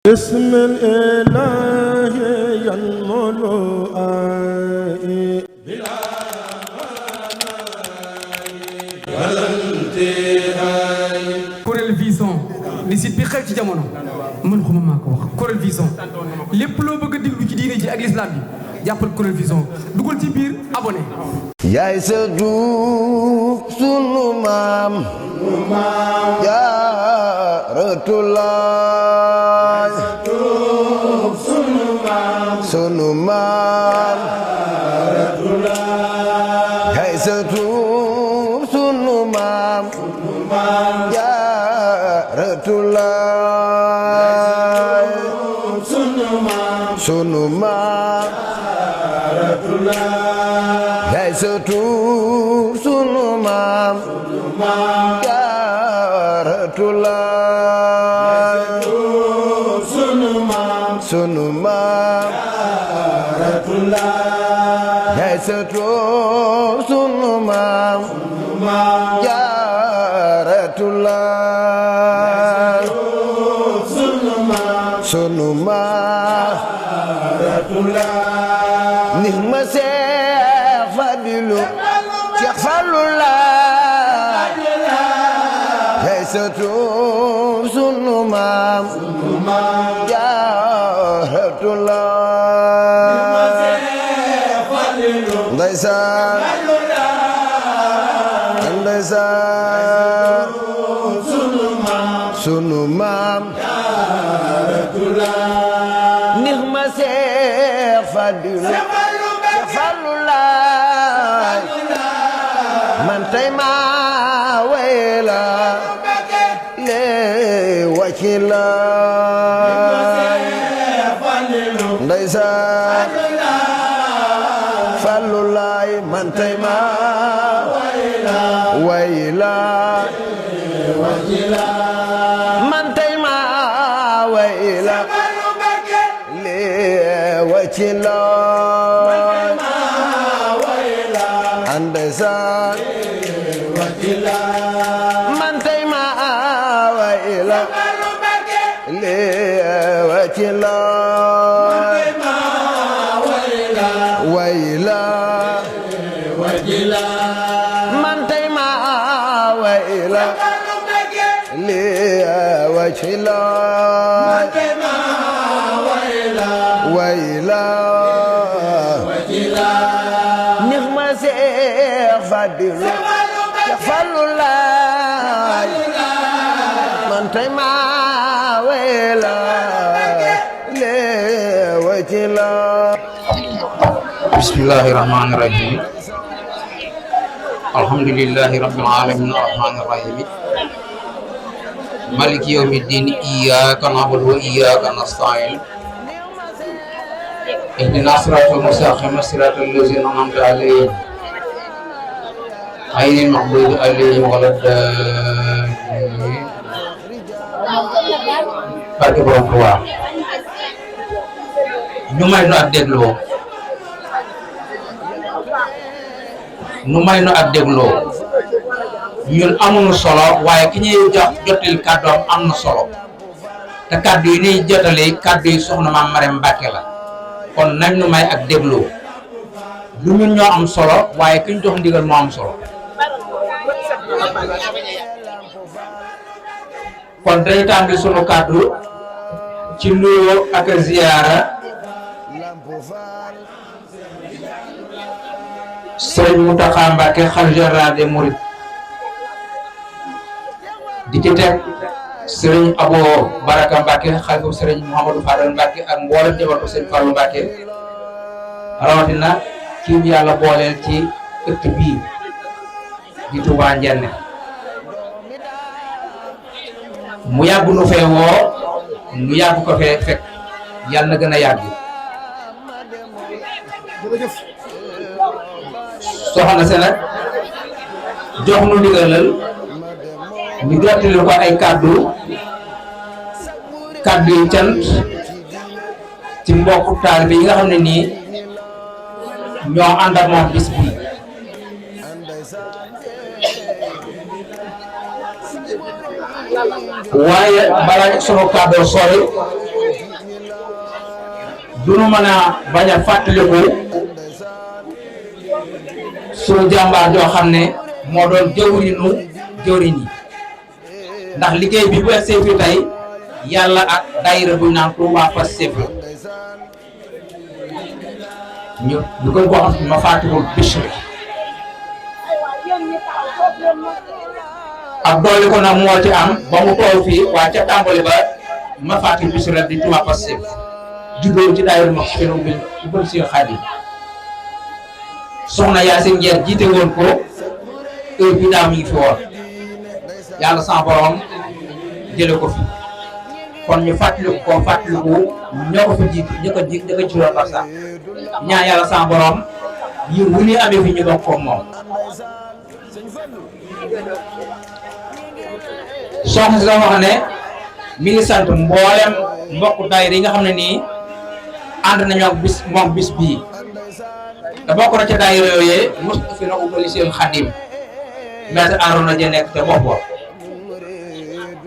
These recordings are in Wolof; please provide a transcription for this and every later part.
بسم الإله ينمو آي بلا ولا انتهاء. Corel Vision li site bi xew ci jamono man xuma maa ko wax Corel Vision lépp loo bëgg a déglu ci diine ji ak l'islam bi jàppal Corel Vision dugal ci biir abonné. yaay sa duub sunu maam Jaaratulaay sunu maam yaay sa duub sunu maam Jaaratulaay sunu maam yaay sa tuub sunu maam Jaaratulaay sunu maam yaay sa tuub sunu maam Jaaratulaay sunu maam ni ma Seex Fadilu Seex Fallu laay yaay sa tuub sunu maam Jaaratulaay ndeysaan ndeysaan sunu maam ni ma Seex Fadilu Fallu laay man tey ma wayla le wàcci laay ndeysaan Fallu laay man tey ma wayla man tey ma wayla le wàcci laay ndeysaan man tey ma wayla le wàcci laay wayla man tey ma wayla le wàcci laay wayla nix ma Seex Fadilu Seex Fallu laay man tey ma wayla le wàcci laay. bismillahi rahmani rahim alhamdulillahi rabbil alamin arrahmani rahim maliki yawmi ddin iyyaka na'budu wa iyyaka nasta'in ihdina siratal mustaqim siratal ladzina an'amta alayhim ghayril maghdubi alayhim waladdallin barke borom Tuubaa ñu may nu ak dégloo ñun amuñu solo waaye ki ñuy jottali kàddoom am na solo te kàddu yi ñuy jottali kàddu yi soxna Maam Marème Mbàkke la kon nañ nu may ak dégloo lu ñun ñoo am solo waaye ki ñu jox ndigal moo am solo kon dañu tàmbali sunu kàddu ci nuyoo ak ziyaara Sëriñ Mountakha Mbacké xalifa général des mourides di ci teg Sëriñ Abo Baraka Mbacké xalifa Sëriñ Mouhamadou Fadal Mbacké ak mboolem njabootu Sëriñ Fallu Mbacké rawatina kii bi yàlla booleel ci ëtt bii di Touba Njenne mu yàgg nu fee woo nu yàgg ko fee fekk yàlla na gën a yàgg soxna se nag jox nu ndigalal ñu jottali ko ay kàddu yu cant ci mbokku taalibe yi nga xam ne nii ñoo ànd ak moom bis bi waaye balaa sunu kàddoo sori duñu mën a bañ a fàttaliku suñu jàmbaar joo xam ne moo doon jëwriñu jëwriñ yi ndax liggéey bi bu egsee fi tey yàlla ak daayira bu naan Touba Pastef la ñu koy boo xam ma fàttaliku Bichri ak doole ko nag moo ci am ba mu toll fii waaye ca tàmbali ba ma fàttali Bichri rek di Touba Pastef juddoo ci daayira ma xëy na ubbi si Xaadim soxna Yacine Ndiaye jiite woon ko heure bi daa mi ngi fi woon yàlla sama borom jële ko fi kon ñu fàttaliku ko fàttaliku ñoo ko fi jiitu ñoo ko ci loolu par ça ñaan yàlla sama borom yi wu ñu amee fi ñu bokk ko moom. soxna si dama wax ne mi ngi sant mboolem mbokku daayira yi nga xam ne nii ànd nañu ak bis bii te bokk na ca daayira yooyee mos fi na ubbali seen Xaadim maître Arona ja nekk te bopp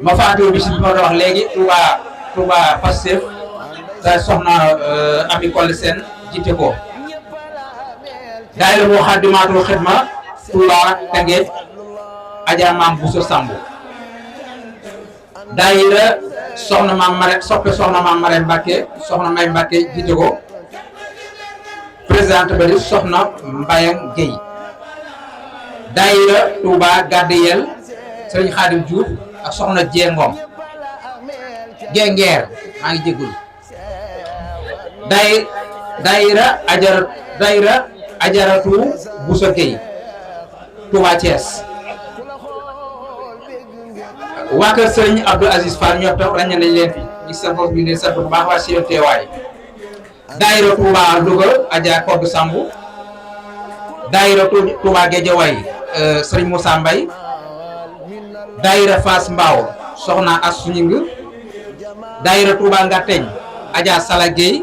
ma fàttali bis bi ma doon wax léegi Touba Pastef te soxna Ami Collé Sène jiite ko daayira boo Xaadimaatul Xidma Touba Tëngéej Adja Maam Bousso Samb daayira soxna maam Marème Mbacke soxna May Mbacke jiite ko présidente ba di soxna Mbayang Guèye daayira Touba Gadeyel Sëriñ Xaadim Diouf ak soxna Diengom Gengeer maa ngi jéggul daayira Ajaratu Bousso Guèye Touba Thiès waa kër Sëriñ Abdou Aziz Fall ñoo tax ràññee nañ leen fi ñu sa bopp bi leen sant bu baax waa seen teewaay daayira Touba Louga Adja Kodou Sambu daayira Touba Guédiawaye Sëriñ Moussa Mbaye daayira Fass Mbao soxna Assou Ñing daayira Touba Ngateñ Adja Sala Gueye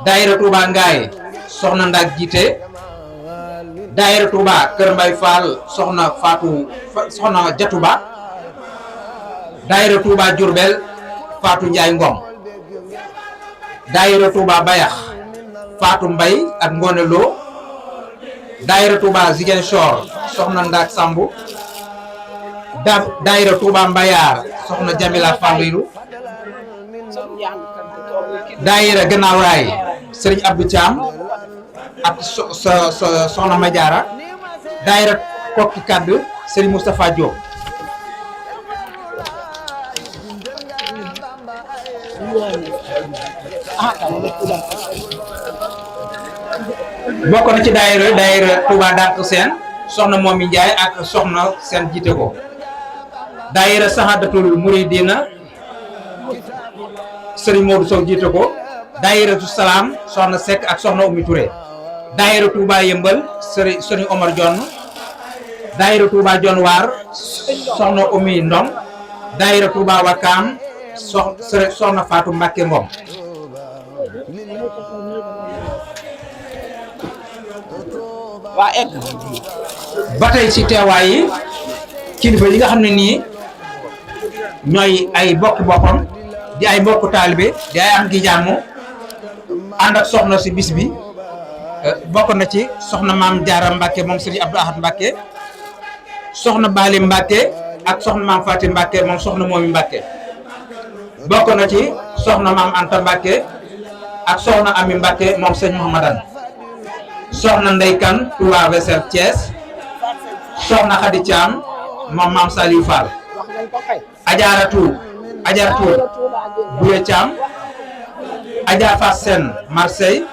daayira Touba Ngaye soxna Ndak Jité daayira Touba Kër Mbay Fall soxna Jatuba daayira Touba Diourbel Fatou Ndiaye Ngom daayira Touba Bayax Fatou Mbay ak Ngone Lo daayira Touba Ziguinchor soxna Ndak Sambu daayira Touba Mbayar soxna Jamila Fallilu daayira Gannaaw Raay Serigne Abdou Thiam ak soxna Madiara daayira Kokki Kaddu Serigne Moustapha Diop bokk na ci daayira Touba Dank Seen soxna Momi Ndiaye ak soxna Seen jiite ko daayira Sahadatul Muridina Serigne Modou Sow jiite ko daayira tu Salaam soxna Seck ak soxna Oumy Touré daayira Touba Yëmbal Serigne Omar Dione daayira Touba Dione Waar soxna Oumy Ndong daayira Touba Wakam soxna Fatou Mbacke Ngom waa egg ba tey ci teewaay yi kilifa yi nga xam ne nii ñooy ay bokk boppam di ay mbokk taalibe di ay am gi jàmm ànd ak soxna si bis bi bokk na ci soxna Maam Jaara Mbacke moom Serigne Abdou Ahad Mbacke soxna Bali Mbacke ak soxna Maam Fatim Mbacke moom soxna Momi Mbacke bokk na ci soxna Maam Anta Mbacke ak soxna Ami Mbacke moom sëñ Mouhamadan soxna Ndey Kan Touba Wessel Thiès soxna Khady Thiam moom Maam Saliou Fall Ajaratu Bouye Thiam Adja Fass Sène Marseille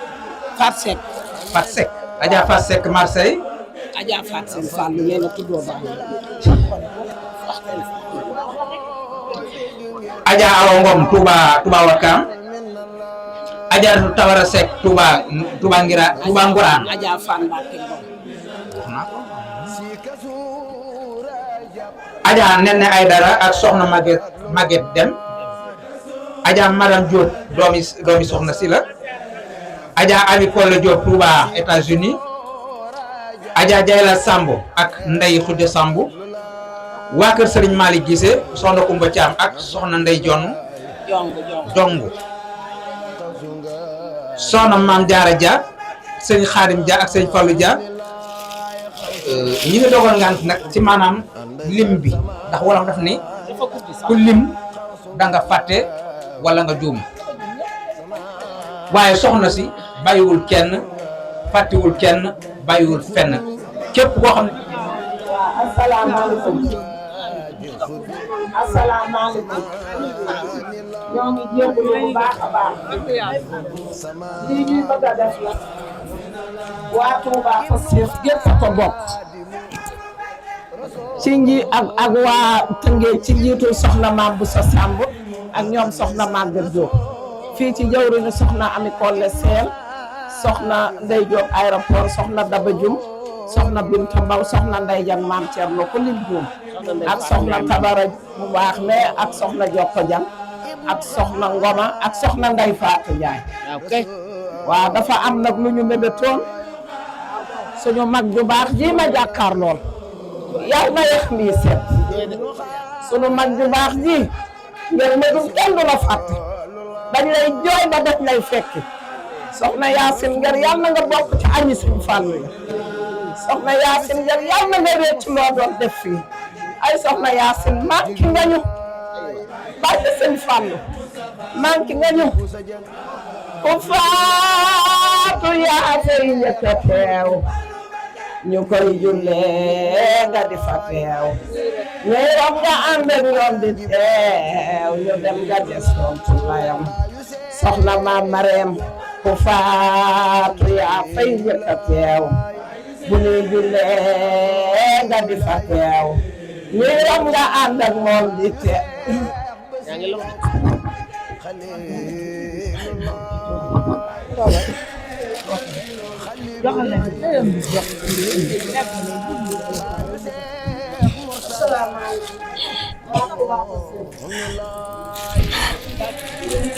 Fat Seck Adja Fass Seck Marseille Adja Faat Seen Fall lu leen a tuddoo baax Adja Awa Ngom Touba Wakam Adja Tawara Seck Touba Nguraan Adja Fan Mbacke Ngom Adja Nene Aydara ak soxna Maguette Dem Adja Madame Diop doomi soxna si la Adja Ami Kolle Diop Touba États-Unis Adja Jayla Sambo ak Ndey Khoudia Sambo waa kër Serigne Malick Gissé soxna Koumba Thiam ak soxna Ndey Jonn Jongu soxna Maam Jaara Dia sëñ Xaadim Dia ak sëñ Fallu Dia ñi ngi dogal ngant nag ci maanaam lim bi ndax wolof daf ni ku lim da nga fàtte wala nga juum waaye soxna si bàyyiwul kenn fàttewul kenn bàyyiwul fenn képp koo xam ne asalaamaaleykum asalaamaaleykum ñoo ngi jégalu bu baax a baax lii ñuy bëgg a def la waa Touba Pastef gépp ko bokk ci ak waa Tëngéej ci njiitul soxna Maam bu sa Samb ak ñoom soxna Maguette Diop fii ci jawriñu soxna Ami Kolle Seen soxna Ndey Diop aéroport soxna Daba Dioum soxna Binta Mbaw soxna Ndey Jan Maam Thierno ko lim Dioum ak soxna Tabara bu baax ne ak soxna Jokko Jan ak soxna Ngoma ak soxna Ndey Fatou Ndiaye waaw dafa am nag lu ñu mébétoon suñu mag ju baax ji ma jàkkaar lool yàlla na yeex mbii seet suñu mag ju baax ji ngeen ma dum kenn du la fàtte dañ lay jooy ba def lay fekki soxna Yaasin Ngar yàlla na nga bokk ci añi suñu fàllu yi soxna Yaasin Ngar yàlla na nga réccu loo doon def fii ay soxna Yaasin manki nga ñu barke seen fàllu manki nga ñu ku faatu yaa fay njëkk a teew ñu koy jullee nga di fa teew ñuy rob nga ànd ak ñoom di teew ñu dem nga des doom ci layam soxna Maam Mareem ku faatu yaa fay njëkk a teew bu ñuy jullee nga di fa teew ñuy rob nga ànd ak moom di teew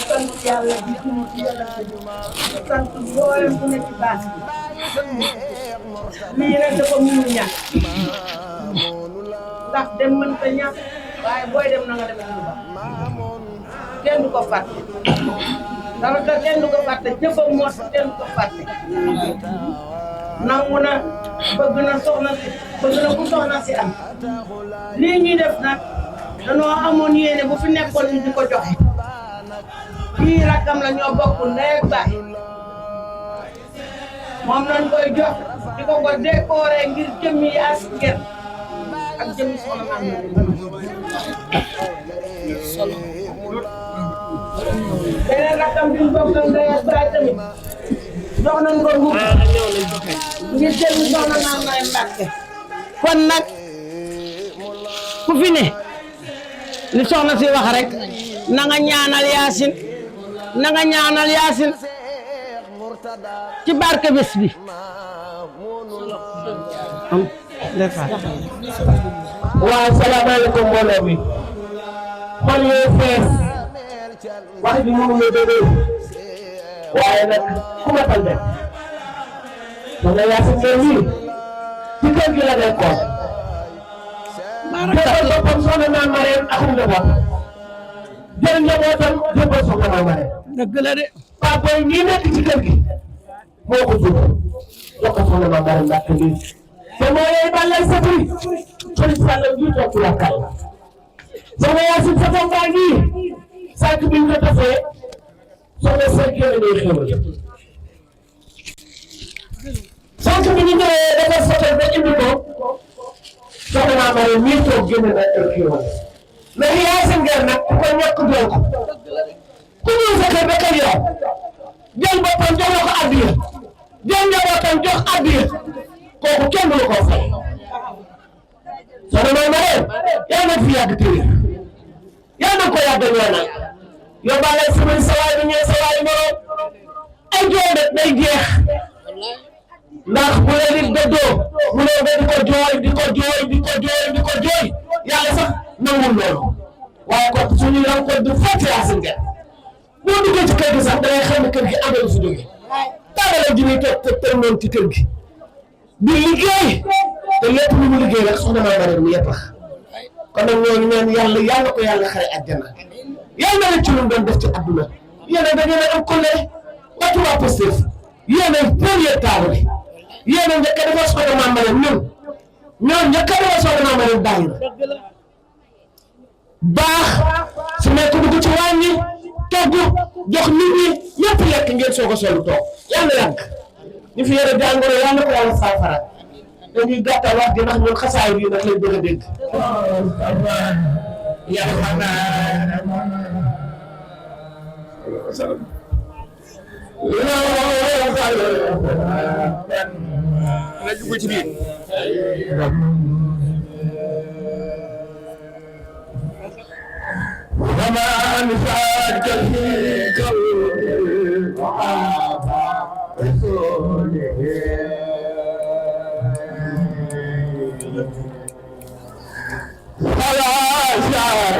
sant yàlla di sant mboolem bu nekk ci baas bi lii rek dafa mënul ñàkk ndax dem mënta ñàkk waaye booy dem na nga dem lu baax kenn du ko fàtte dara ka kenn du ko fàtte jëfam moo tax kenn du ko fàtte nangu na bëgg na soxna si bëgg na ku soxna si am lii ñuy def nag danoo amoon yéene bu fi nekkoon ñu di ko joxe kii rakkam la ñoo bokk ndey ak baay moom lañ koy jox di ko décoré ngir jëmmi Yaasin Ngar ak jëmmi soxna Maam solo beneen rakkam bi ñu bokk ndey ak baay tamit jox nañ ko nguur ngir jëmmi soxna Maam Mbàkke kon nag ku fi ne li soxna si wax rek na nga ñaanal Yaasin na nga ñaanal Yaasin ci barke bés bi waaw salaamaaleykum mbooloo mi xol yee fees wax ji mënu la déglu waaye nag ku ma tal dem soxna Yaasin Ngar lii ci kër gi la nekkoon jël boppam soxna Maam Mareem ak njaboot jël njabootam jëbbal soxna Maam Mareem dëgg la de Paa Boy ñii nekk ci kër gi moo ko jur jox ko soxna Maam Mareem Mbàkke lii te moo yey balay saturi sëriñ Sall ji toog ci wakkaay soxna Yaasin sa toog baa ngi sànq bi ñu ko defee soxna Seck yéen a ñuy xéwal sànq bi ñu ñëwee dafa sotal ba indi ko soxna Maam Mareem mii toog génne na ay xéwal mais Yaasin Ngar nag ku ko ñàkk doon ko ku ñëw sa kër ba kër yow jël boppam jox la ko addiya jël njabootam jox addiya kooku kenn du la ko fay soxna Maam Mareem yaa ngi fi yàgg téye yaa ngi ko yàgg ñaanal yóbbaale sama sawaay bi ñëwee sawaay moroom ay jooy rek day jeex ndax bu la nit dëddoo mu ne nga di ko jooy di ko jooy di ko jooy di ko jooy yàlla sax nangul loolu waaye kon suñu rencontre du fàtte Yaasin Ngar boo duggee ci kër gi sax da ngay xam ne kër gi am na lu fi jógee tàmbale ji muy toog te noonu ci kër gi di liggéey te lépp lu mu liggéey rek soxna Maam Mareem mi yëpp kon nag ñooñu ñaan yàlla yàlla ko yàlla xare àjjana yàlla na la ci lu mu doon def ci àdduna yéen a da ngeen a am collègue batu waa Pastef yéen a premier taaru bi yéen a njëkk a defar soxna Mame Mariam ñoom njëkk a defar soxna Mame Mariam daayira baax su nekk dugg ci wàññi togg jox nit ñi ñëpp lekk ngeen soog a solu toog yàlla yàgg ñu fi yore jàngoro yàlla ko yàlla saafara dañuy gàttal wax di ndax ñun xasaay yi nag lañ bëgg a dégg la dugg ci biir ومن فات في قلبه وعافى رسوله فلا شك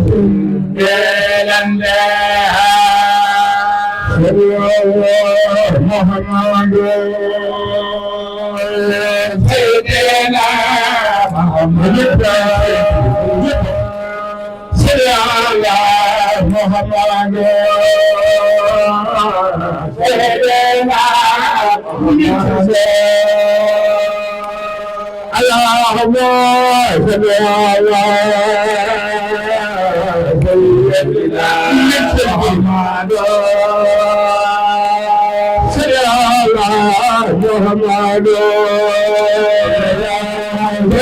Thank you. محمد سيدنا محمد اللهم صل على سيدنا محمد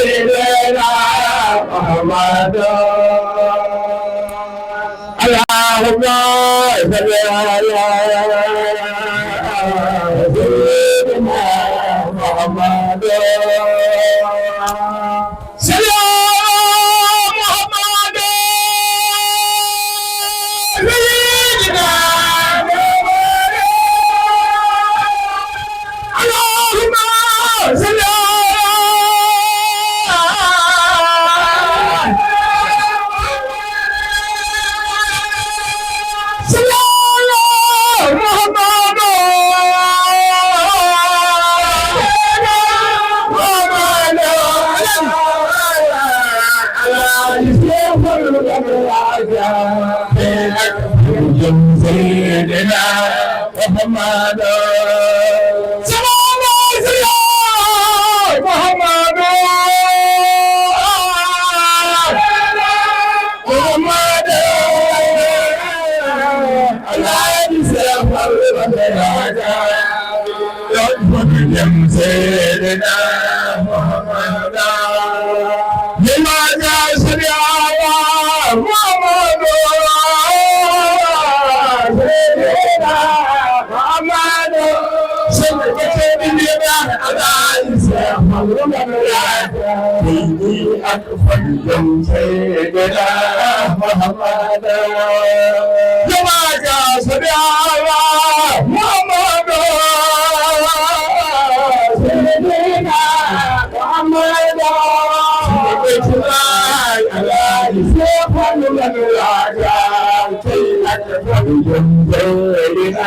سيدنا محمد سيدنا محمد اللهم صل على سيدنا محمد سيدنا محمد سيدنا محمد لماذا سمع محمد سيدنا محمد سيدنا أكفل سيدنا محمد لماذا سمع محمد سيدنا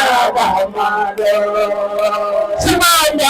محمد محمد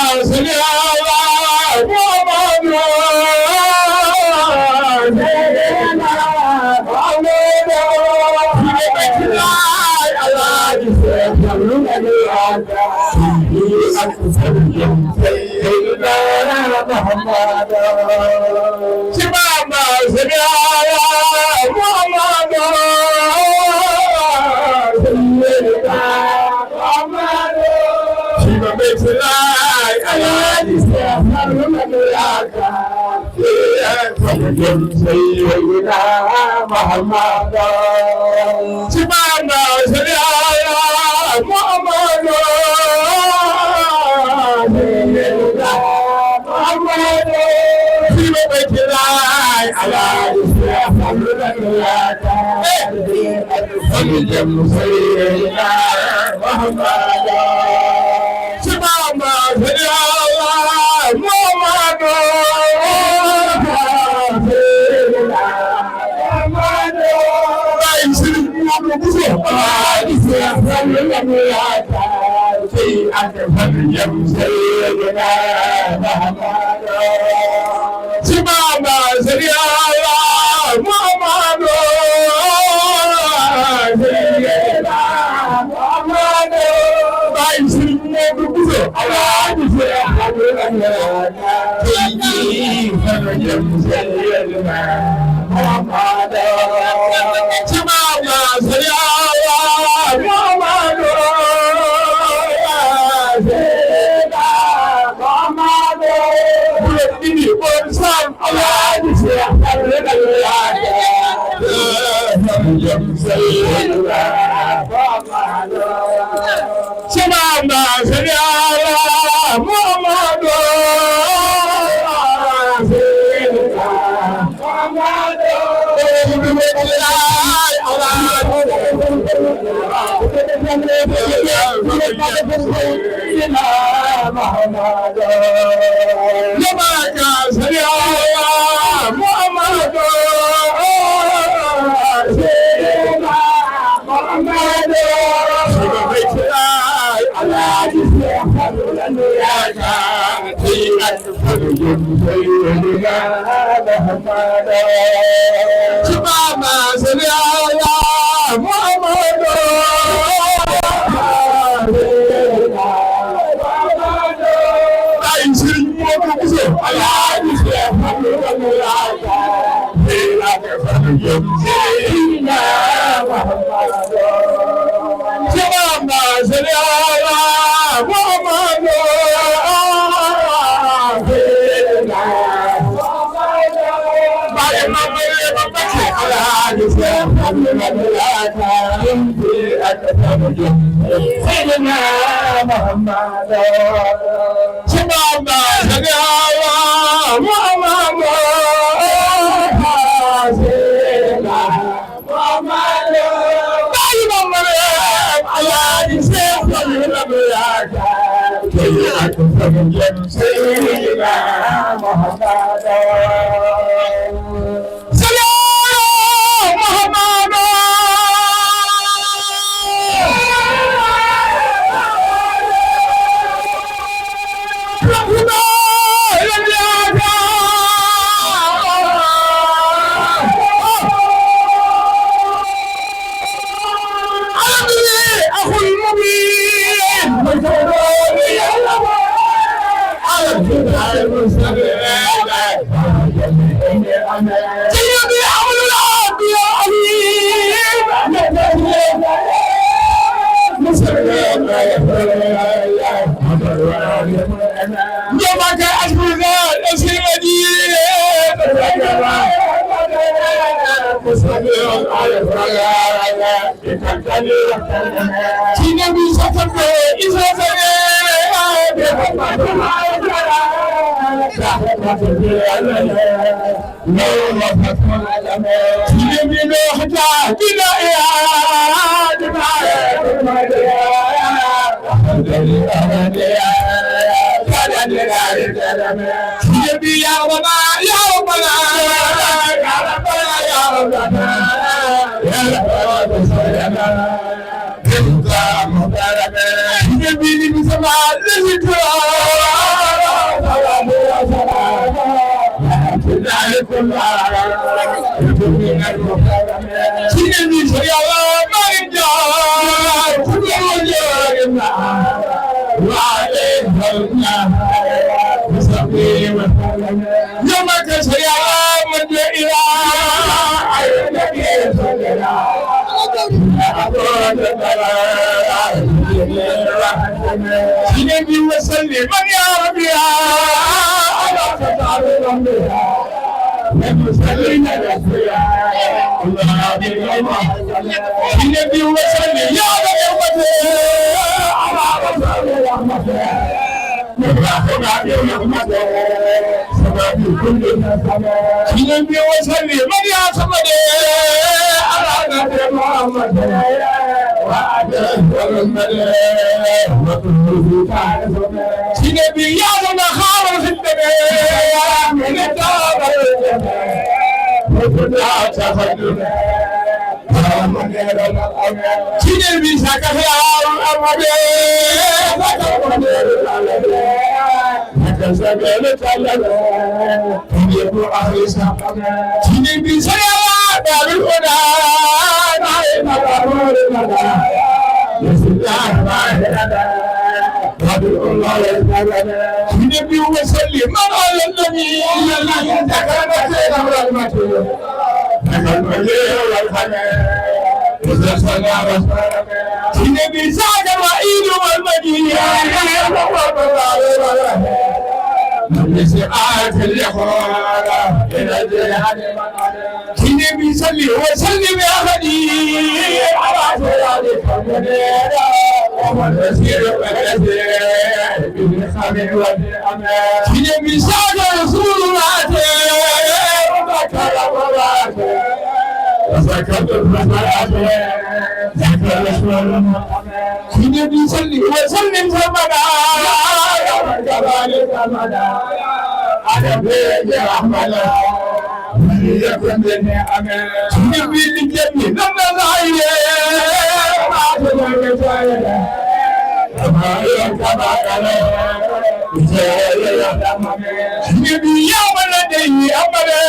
نبي يوم لدي أمدا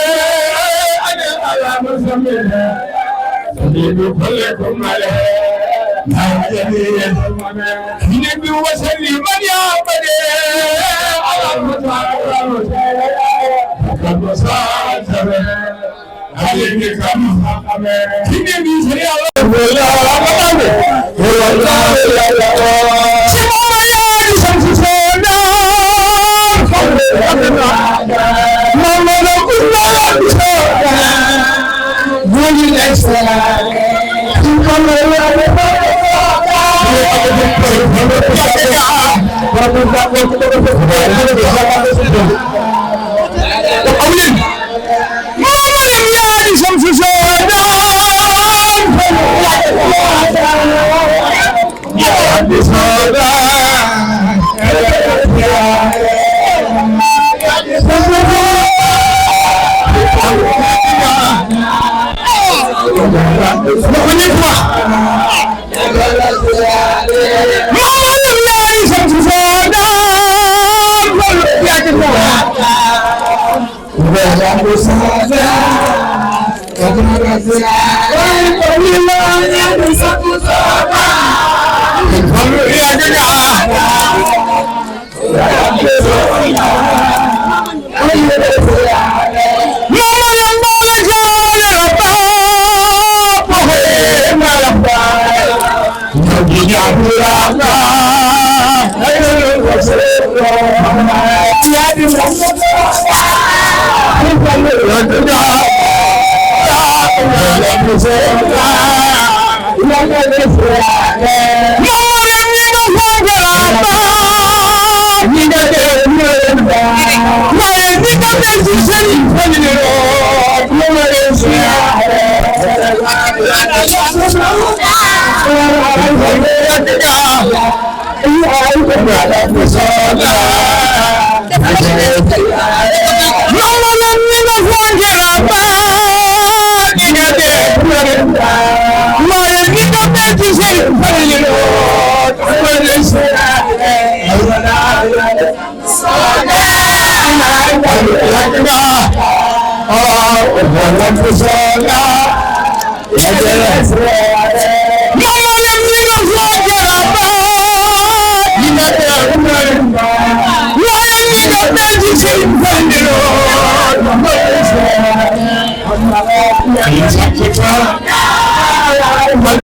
أنا على مسلمين سبيل كلكم عليه نبي وسلم يا أمدا على المسلمين عليك كم نبي سيا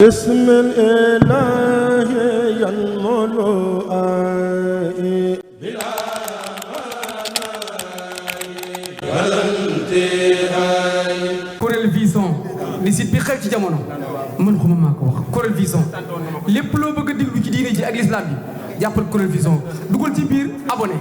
بسم الإله ينمو Corel Vision li site bi xew ci jamono man xuma maa ko wax Corel Vision lépp loo bëgg a déglu ci diine ji ak l'islam bi jàppal Corel Vision dugal ci biir abonné